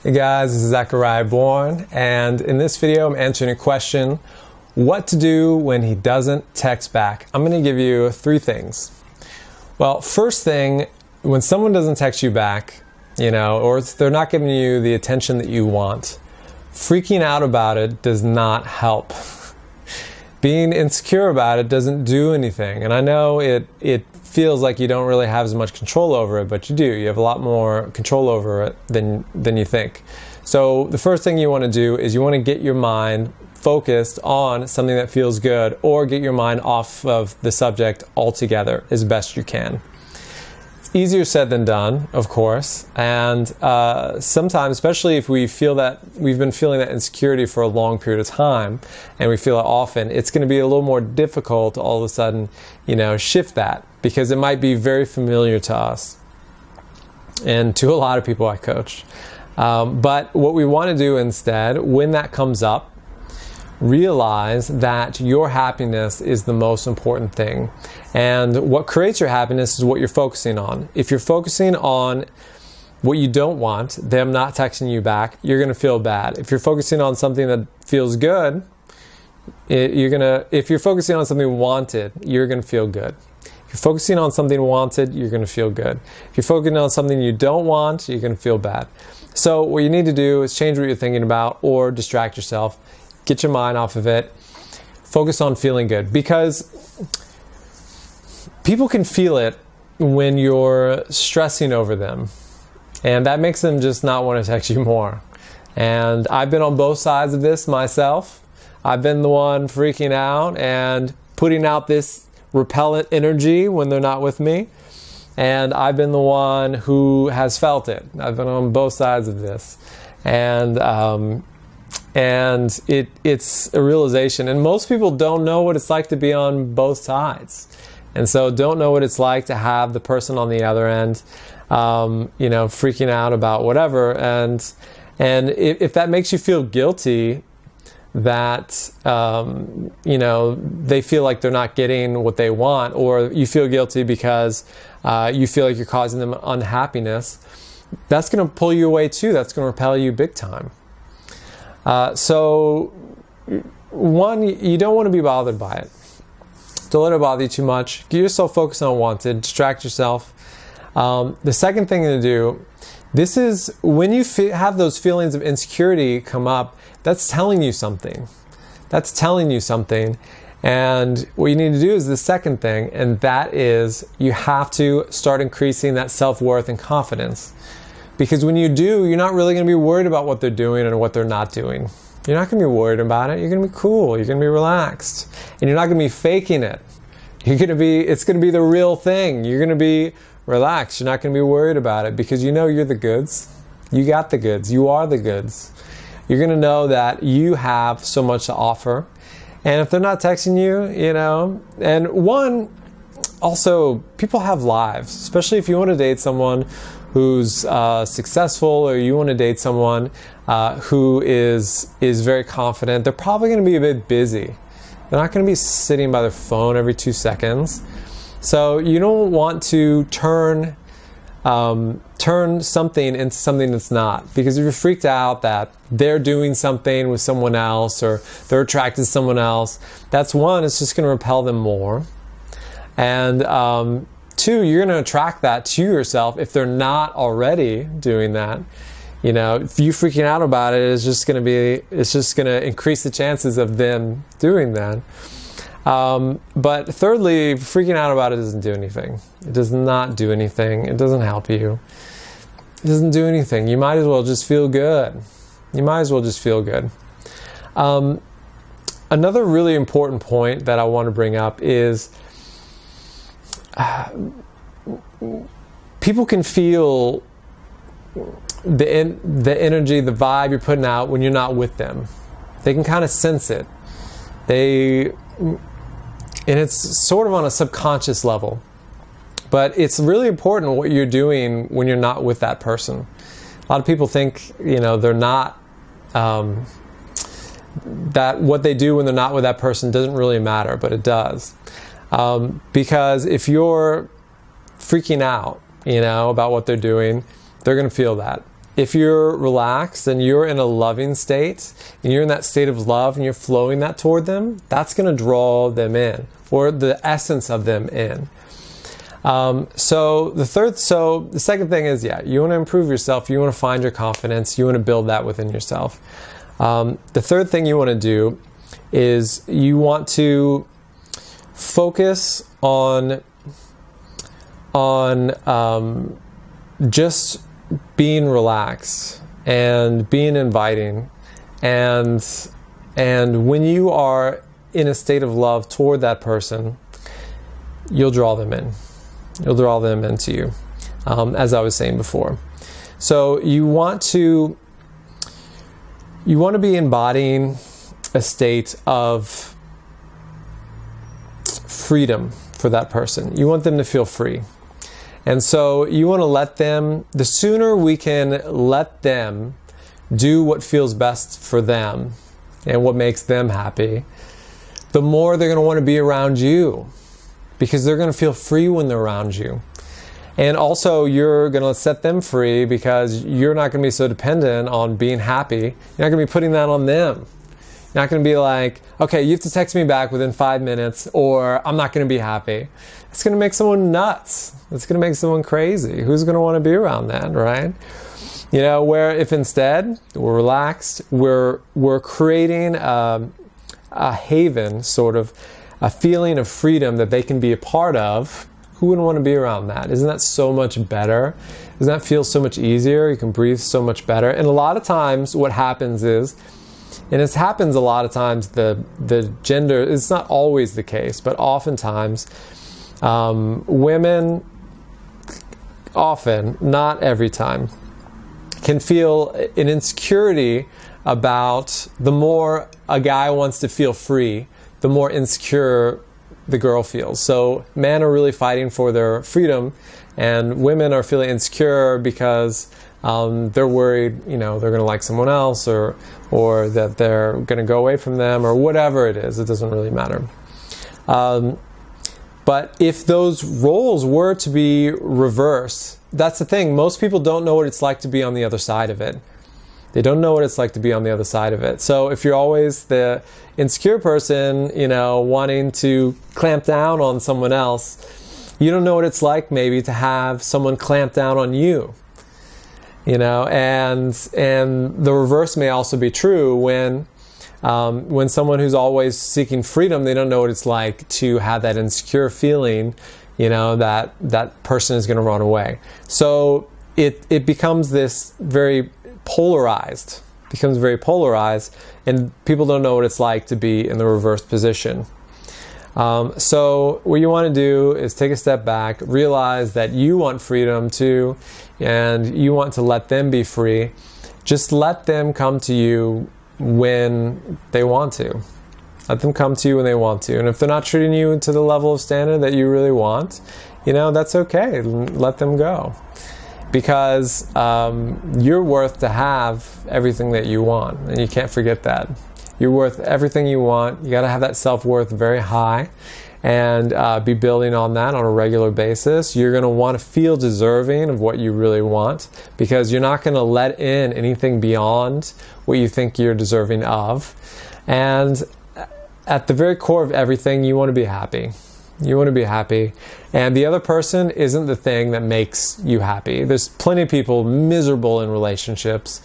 Hey guys, this is Zachariah Bourne, and in this video I'm answering a question: what to do when he doesn't text back. I'm going to give you 3 things. Well, first thing, when someone doesn't text you back, or they're not giving you the attention that you want, freaking out about it does not help. Being insecure about it doesn't do anything. And I know it feels like you don't really have as much control over it, but you do. You have a lot more control over it than you think. So the first thing you want to do is you want to get your mind focused on something that feels good, or get your mind off of the subject altogether as best you can. It's easier said than done, of course, and sometimes, especially if we feel that we've been feeling that insecurity for a long period of time, and we feel it often, it's going to be a little more difficult to all of a sudden, shift that, because it might be very familiar to us and to a lot of people I coach. But what we want to do instead, when that comes up, realize that your happiness is the most important thing. And what creates your happiness is what you're focusing on. If you're focusing on what you don't want, them not texting you back, you're going to feel bad. If you're focusing on something that feels good, if you're focusing on something wanted, you're going to feel good. If you're focusing on something wanted, you're going to feel good. If you're focusing on something you don't want, you're going to feel bad. So what you need to do is change what you're thinking about, or distract yourself. Get your mind off of it. Focus on feeling good, because people can feel it when you're stressing over them, and that makes them just not want to text you more. And I've been on both sides of this myself. I've been the one freaking out and putting out this repellent energy when they're not with me, and I've been the one who has felt it. I've been on both sides of this, and it's a realization. And most people don't know what it's like to be on both sides, and so don't know what it's like to have the person on the other end, freaking out about whatever. And if that makes you feel guilty, that they feel like they're not getting what they want, or you feel guilty because you feel like you're causing them unhappiness, that's going to pull you away too. That's going to repel you big time. So one, you don't want to be bothered by it. Don't let it bother you too much. Get yourself focused on wanted. Distract yourself. The second thing to do, this is when you have those feelings of insecurity come up, that's telling you something. That's telling you something. And what you need to do is the second thing, and that is you have to start increasing that self-worth and confidence. Because when you do, you're not really going to be worried about what they're doing and what they're not doing. You're not going to be worried about it. You're going to be cool. You're going to be relaxed. And you're not going to be faking it. It's going to be the real thing. You're going to be relaxed. You're not going to be worried about it, because you're the goods. You got the goods. You are the goods. You're going to know that you have so much to offer. And if they're not texting you, and one, also, people have lives, especially if you want to date someone who's successful, or you want to date someone who is very confident. They're probably going to be a bit busy. They're not going to be sitting by their phone every 2 seconds. So you don't want to turn something into something that's not. Because if you're freaked out that they're doing something with someone else, or they're attracted to someone else, that's one, it's just going to repel them more. And 2, you're going to attract that to yourself if they're not already doing that. If you freaking out about it, it's just going to increase the chances of them doing that. But thirdly, freaking out about it doesn't do anything. It does not do anything. It doesn't help you. It doesn't do anything. You might as well just feel good. Another really important point that I want to bring up is people can feel the energy, the vibe you're putting out when you're not with them. They can kind of sense it. And it's sort of on a subconscious level. But it's really important what you're doing when you're not with that person. A lot of people think, they're not, that what they do when they're not with that person doesn't really matter, but it does. Because if you're freaking out, about what they're doing, they're going to feel that. if you're relaxed and you're in a loving state, and you're in that state of love and you're flowing that toward them, that's going to draw them in, or the essence of them in. So the second thing is, you want to improve yourself. You want to find your confidence. You want to build that within yourself. The third thing you want to do is you want to focus on just being relaxed and being inviting, and when you are in a state of love toward that person, you'll draw them in. You'll draw them into you, as I was saying before. So you want to be embodying a state of freedom for that person. You want them to feel free. And so you want to let them, the sooner we can let them do what feels best for them and what makes them happy, the more they're going to want to be around you, because they're going to feel free when they're around you. And also you're going to set them free because you're not going to be so dependent on being happy. You're not going to be putting that on them. You're not going to be like, okay, you have to text me back within 5 minutes or I'm not going to be happy. It's going to make someone nuts. It's going to make someone crazy. Who's going to want to be around that, right? You know, where if instead we're relaxed, we're creating a haven, sort of a feeling of freedom that they can be a part of, who wouldn't want to be around that? Isn't that so much better? Doesn't that feel so much easier? You can breathe so much better. And a lot of times what happens is, and it happens a lot of times, the gender, it's not always the case, but oftentimes women, often, not every time, can feel an insecurity about, the more a guy wants to feel free, the more insecure the girl feels. So men are really fighting for their freedom, and women are feeling insecure because they're worried, you know, they're going to like someone else, or that they're going to go away from them, or whatever it is. It doesn't really matter. But if those roles were to be reversed, that's the thing. Most people don't know what it's like to be on the other side of it. They don't know what it's like to be on the other side of it. So if you're always the insecure person, you know, wanting to clamp down on someone else, you don't know what it's like maybe to have someone clamp down on you. You know, and the reverse may also be true when someone who's always seeking freedom, they don't know what it's like to have that insecure feeling, you know, that person is going to run away. So it becomes this very polarized, and people don't know what it's like to be in the reverse position. So what you want to do is take a step back, realize that you want freedom too, and you want to let them be free. Just let them come to you when they want to. Let them come to you when they want to. And if they're not treating you to the level of standard that you really want, you know, that's okay. Let them go. Because you're worth to have everything that you want, and you can't forget that. You're worth everything you want. You got to have that self-worth very high, and be building on that on a regular basis. You're going to want to feel deserving of what you really want, because you're not going to let in anything beyond what you think you're deserving of. And at the very core of everything, you want to be happy. You want to be happy. And the other person isn't the thing that makes you happy. There's plenty of people miserable in relationships,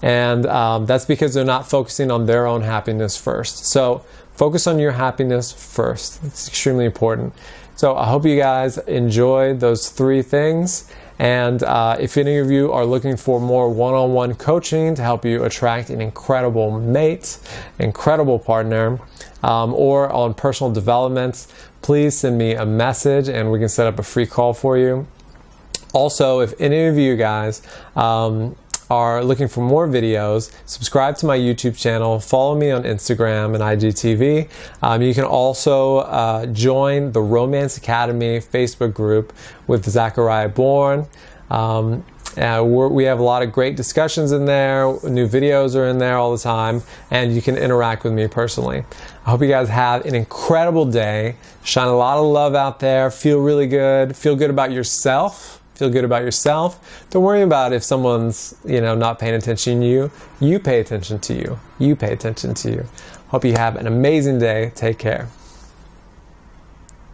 and that's because they're not focusing on their own happiness first. So focus on your happiness first. It's extremely important. So I hope you guys enjoyed those 3 things. And if any of you are looking for more one-on-one coaching to help you attract an incredible mate, incredible partner, or on personal development, please send me a message and we can set up a free call for you. Also, if any of you guys are looking for more videos, subscribe to my YouTube channel, follow me on Instagram and IGTV. You can also join the Romance Academy Facebook group with Zachariah Bourne. We have a lot of great discussions in there. New videos are in there all the time, and you can interact with me personally. I hope you guys have an incredible day. Shine a lot of love out there. Feel really good. Feel good about yourself. Feel good about yourself. Don't worry about if someone's, not paying attention to you. You pay attention to you. You pay attention to you. Hope you have an amazing day. Take care.